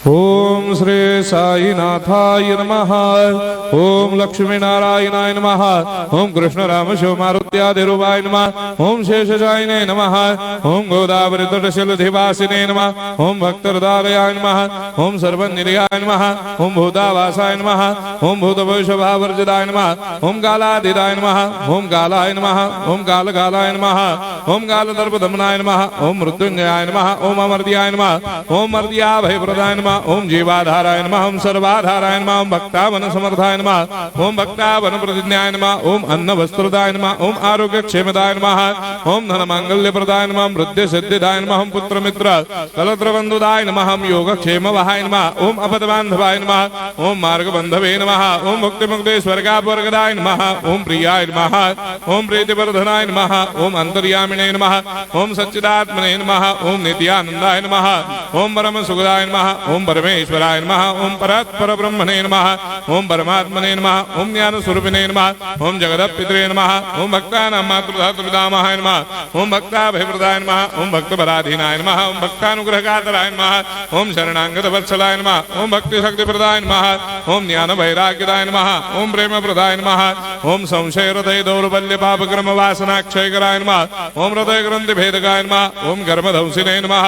ओम श्री साईनाथाय नमः। ओम लक्ष्मी नारायणाय नमः। ओम कृष्ण राम शिव मारुत्यादिरूपाय नमः। ओम शेषशायिने नमः। ओम गोदावरी तटशिलधिवासिने नमः। ओम भक्तहृदयाय नमः। ओम सर्वनिलयाय नमः। ओम भूतावासाय नमः। ओम भूतभविष्यभावर्जिताय नमः। ओम कालातीताय नमः। ओम कालाय नमः। ओम कालकालाय नमः। ओम कालदर्पदमनाय नमः। ओम मृत्युंजयाय नमः। ओम अमर्त्याय नमः। ओम मर्त्याभयप्रदाय नमः। ओम जीवाधाराय नमः। ओम सर्वाधाराय नमः। ओम भक्तावन समर्थाय नमः। ओम भक्तावन प्रतिज्ञाय नमः। ओम अन्न वस्त्रदाय नमः। ओम आरोग्य क्षेमदाय नमः। ओम धन मांगल्य प्रदाय नमः। वृद्धि सिद्धिदाय नमः। ओम पुत्र मित्र कलत्र बंधुदाय नमः। ओम योग क्षेम वहाय नमः। ओम अपद बांधवाय नमः। ओम मार्ग बंधवे नमः। ओम मुक्ति मुक्ति स्वर्गापवर्गदाय नमः। ओम प्रियाय नमः। ओम प्रीतिवर्धनाय नमः। ओम अंतर्यामिने नमः। ओम सच्चिदात्मने नमः। ओम नित्यानंदाय नमः। ओम परम सुखदाय नमः। ओम परमेश्वराय नमः। ओम परात्पर ब्रह्मणे नमः। ओम परमात्मने नमः। ओम ज्ञान स्वरूपिणे नमः। ओम जगदपितरे नमः। ओम भक्तानां मातृधातुपितामहाय नमः। ओम भक्ताभयप्रदाय नमः। ओम भक्तपराधीनाय नमः। ओम भक्तानुग्रहकातराय नमः। ओम शरणागत वत्सलाय नमः। ओम भक्ति शक्तिप्रदाय नमः। ओम ज्ञान वैराग्यदाय नमः। ओम प्रेम प्रदाय नमः। ओम संशय हृदय दौर्बल्य पाप कर्म वासना क्षयकराय नमः। ओम हृदय ग्रंथि भेदकाय नमः। ओम कर्मधंसिने नमः।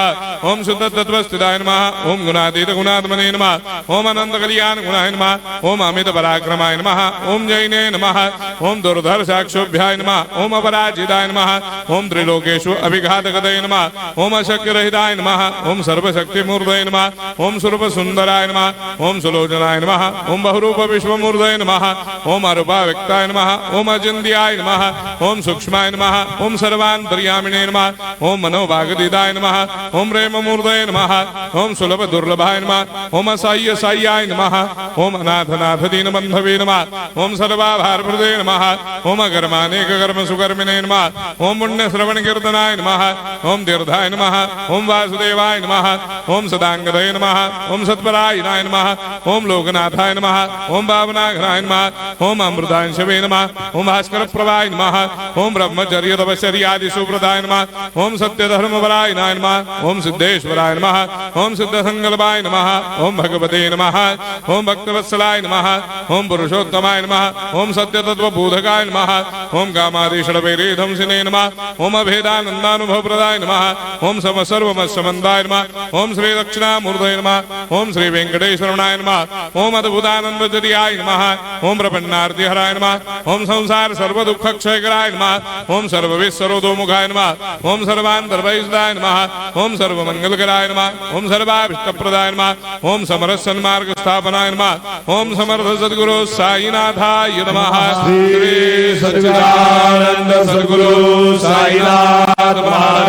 ओम शुद्ध तत्वस्थिताय नमः। ओम गुणातीत गुणात्मने नमः। ओम अनंत कल्याण गुणाय नमः। ओम अमित पराक्रमाय नमः। ओम जैने नमः। ओम दुर्धर्षाक्षोभ्याय नमः। ओम अपराजिताय नमः। ओम त्रिलोकेषु अभिघातगतये नमः। ओम अशक्य रहिताय नमः। ओम सर्वशक्तिमूर्तये नमः। ओम स्वरूप सुंदराय नमः। ओम सुलोचनाय नमः। ओम बहुरूप विश्वमूर्तये नमः। ओम अरूपाव्यक्ताय नमः। ओम अचिन्त्याय नमः। ओम सूक्ष्माय नमः। ओम सर्वान्तर्यामिने नमः। ओम मनोभागतीताय नमः। ओम प्रेममूर्तये नमः। ओम सुलभ दुर्लभाय नमः। ओम असाह्य साह्याय नमः। ओम अनाथनाथ दीनबन्धवे नमः। ओम सर्वाभारप्रदे नमः। ओम अकर्मानेक कर्म सुकर्मिणे नमः। ओम पुण्य श्रवण कीर्तनाय नमः। ओम तीर्थाय नमः। ओम वासुदेवाय नमः। ओम सदांगदये नमः। ओम सत्परायणाय नमः। ओम लोकनाथाय नमः। ओम भावनाघनाय नमः। ओम अमृतांशवे नमः। ओम भास्कर प्रभाय नमः। ओम ब्रह्मचर्य तपश्चर्यादि सुप्रदाय नमः। ओम सत्यधर्मपरायणाय नमः। ओम सिद्धेश्वराय नमः। ओम सिद्ध संकल्पाय नमः। ओम भगवते नमः। ओम भक्तवत्सलाय नमः। ओम पुरुषोत्तमाय नमः। ओम सत्यतत्वबोधकाय नमः। ओम कामादिषडवैरेधंसिने नमः। ओम अभेदानन्दानुभवप्रदाय नमः। ओम सर्वमस्समन्दाय नमः। ओम श्री दक्षिणामूर्तये नमः। ओम श्री वेंकटेश्वरनाय नमः। ओम अद्भुतानन्दचर्याय नमः। ओम प्रपन्नार्तिहराय नमः। ओम संसार सर्वदुःखक्षयकराय नमः। ओम सर्वविश्वरोधोमुखाय नमः। ओम सर्वान्तर्बहिष्ठाय नमः। ओम सर्वमङ्गलकराय नमः। ओम सर्वाभीष्टप्रदाय नमः। ओम समरस सन्मार्ग स्थापनाय नमः। ओम समर्थ सद्गुरु साईनाथाय नमः। श्री सच्चिदानंद सद्गुरु साईनाथ महाराज